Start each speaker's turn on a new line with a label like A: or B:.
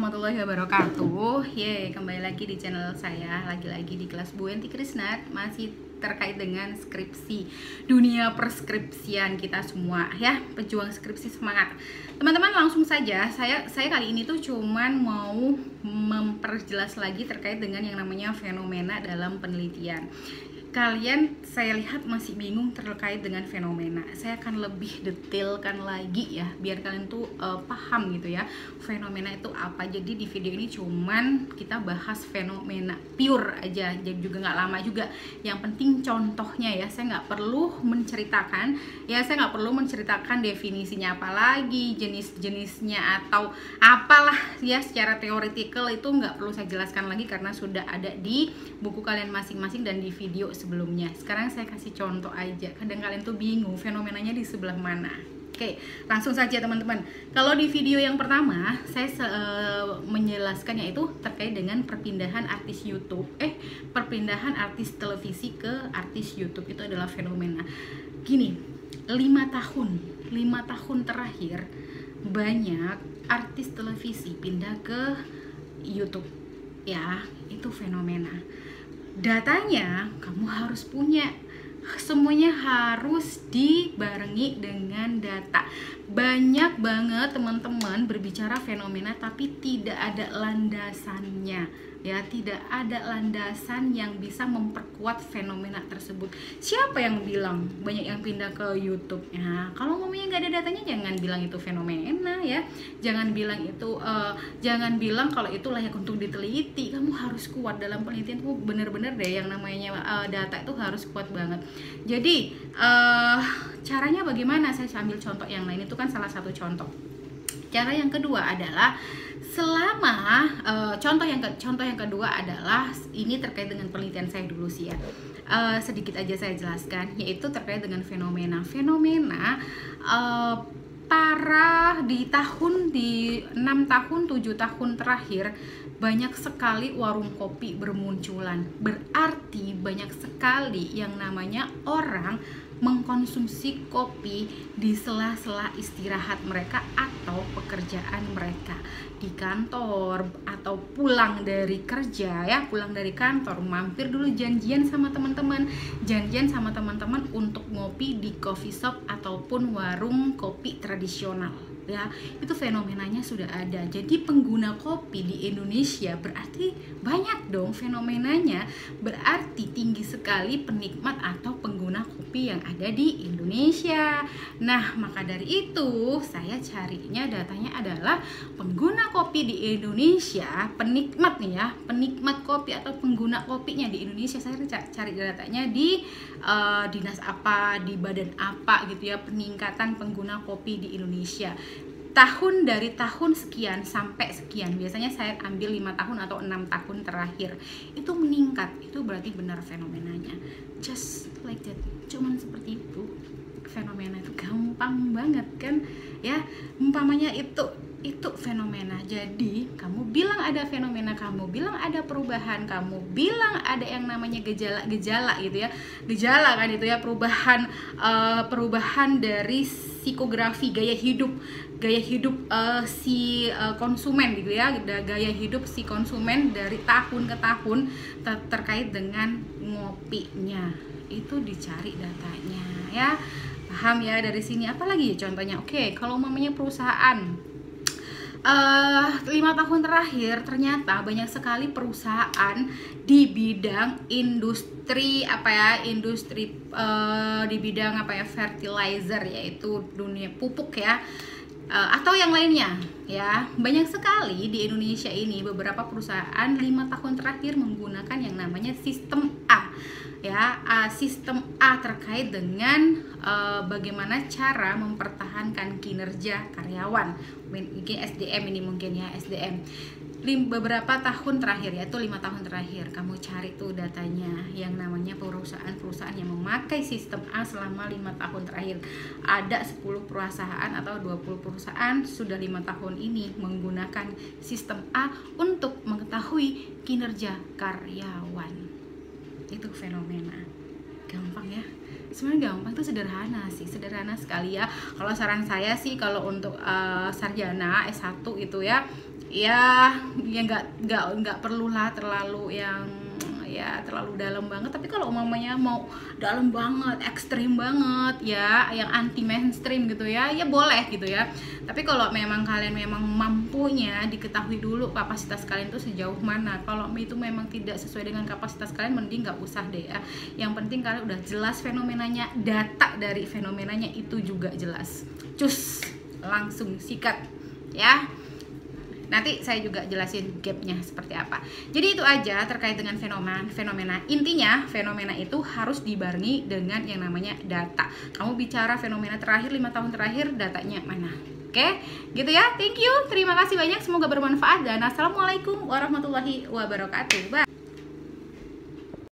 A: warahmatullahi wabarakatuh. Kembali lagi di channel saya, lagi-lagi di kelas Bu Enti Krisnat, masih terkait dengan skripsi, dunia perskripsian kita semua ya, pejuang skripsi, semangat. Teman-teman, langsung saja saya kali ini tuh cuman mau memperjelas lagi terkait dengan yang namanya fenomena dalam penelitian. Kalian saya lihat masih bingung terkait dengan fenomena. Saya akan lebih detailkan lagi ya, biar kalian tuh paham gitu ya, fenomena itu apa. Jadi di video ini cuman kita bahas fenomena pure aja, jadi juga nggak lama juga. Yang penting contohnya ya, saya nggak perlu menceritakan ya, saya nggak perlu menceritakan definisinya apa lagi, jenis-jenisnya atau apalah ya, secara teoretikal itu nggak perlu saya jelaskan lagi karena sudah ada di buku kalian masing-masing dan di video sebelumnya. Sekarang saya kasih contoh aja, kadang kalian tuh bingung fenomenanya di sebelah mana. Oke, langsung saja teman-teman. Kalau di video yang pertama saya menjelaskan yaitu terkait dengan perpindahan artis YouTube, perpindahan artis televisi ke artis YouTube, itu adalah fenomena. Gini, 5 tahun terakhir banyak artis televisi pindah ke YouTube ya, itu fenomena. Datanya kamu harus punya, semuanya harus dibarengi dengan data. Banyak banget teman-teman berbicara fenomena tapi tidak ada landasannya ya, tidak ada landasan yang bisa memperkuat fenomena tersebut. Siapa yang bilang banyak yang pindah ke YouTube ya? Kalau ngomongnya nggak ada datanya, jangan bilang itu fenomena ya, jangan bilang itu jangan bilang kalau itu layak untuk diteliti. Kamu harus kuat dalam penelitian tuh, bener-bener deh yang namanya data itu harus kuat banget. Jadi caranya bagaimana? Saya ambil contoh yang lain, itu kan salah satu contoh. Cara yang kedua adalah selama contoh yang kedua adalah ini terkait dengan penelitian saya dulu sih ya. Sedikit aja saya jelaskan, yaitu terkait dengan fenomena para di 6 tahun 7 tahun terakhir banyak sekali warung kopi bermunculan. Berarti banyak sekali yang namanya orang mengkonsumsi kopi di sela-sela istirahat mereka atau pekerjaan mereka di kantor atau pulang dari kerja ya, pulang dari kantor mampir dulu janjian sama teman-teman untuk ngopi di coffee shop ataupun warung kopi tradisional ya. Itu fenomenanya sudah ada. Jadi pengguna kopi di Indonesia berarti banyak dong fenomenanya, berarti tinggi sekali penikmat atau pengguna kopi yang ada di Indonesia. Nah, maka dari itu saya carinya datanya adalah pengguna kopi di Indonesia, penikmat nih ya, penikmat kopi atau pengguna kopinya di Indonesia. Saya cari datanya di dinas apa, di badan apa gitu ya, peningkatan pengguna kopi di Indonesia. Dari tahun sekian sampai sekian, biasanya saya ambil 5 tahun atau 6 tahun terakhir itu meningkat. Itu berarti benar fenomenanya, just like that, cuman seperti itu. Fenomena itu gampang banget kan ya, umpamanya itu fenomena. Jadi kamu bilang ada fenomena, kamu bilang ada perubahan, kamu bilang ada yang namanya gejala gitu ya, gejala kan itu ya, perubahan dari psikografi, gaya hidup si konsumen gitu ya, gaya hidup si konsumen dari tahun ke tahun terkait dengan ngopinya. Itu dicari datanya ya, paham ya dari sini. Apalagi contohnya, oke, kalau mamanya perusahaan 5 tahun terakhir ternyata banyak sekali perusahaan di bidang industri di bidang fertilizer, yaitu dunia pupuk ya, atau yang lainnya ya. Banyak sekali di Indonesia ini beberapa perusahaan 5 tahun terakhir menggunakan yang namanya sistem A ya, sistem A terkait dengan bagaimana cara mempertahankan kinerja karyawan, mungkin SDM ini, mungkin ya SDM. Beberapa tahun terakhir, yaitu 5 tahun terakhir, kamu cari tuh datanya yang namanya perusahaan-perusahaan yang memakai sistem A selama 5 tahun terakhir. Ada 10 perusahaan atau 20 perusahaan sudah 5 tahun ini menggunakan sistem A untuk mengetahui kinerja karyawan. Itu fenomena. Gampang ya, sebenarnya gampang, itu sederhana sekali ya. Kalau saran saya sih, kalau untuk sarjana S1 itu ya, ya nggak perlulah terlalu yang ya terlalu dalam banget. Tapi kalau umumnya mau dalam banget, ekstrim banget ya, yang anti mainstream gitu ya, ya boleh gitu ya. Tapi kalau memang kalian memang mampunya, diketahui dulu kapasitas kalian tuh sejauh mana. Kalau itu memang tidak sesuai dengan kapasitas kalian, mending nggak usah deh ya. Yang penting kalian udah jelas fenomenanya, data dari fenomenanya itu juga jelas. Cus, langsung sikat ya. Nanti saya juga jelasin gapnya seperti apa. Jadi itu aja terkait dengan fenomena. Intinya fenomena itu harus dibarengi dengan yang namanya data. Kamu bicara fenomena terakhir 5 tahun terakhir, datanya mana? Oke, gitu ya. Thank you, terima kasih banyak. Semoga bermanfaat dan assalamualaikum warahmatullahi wabarakatuh. Bye.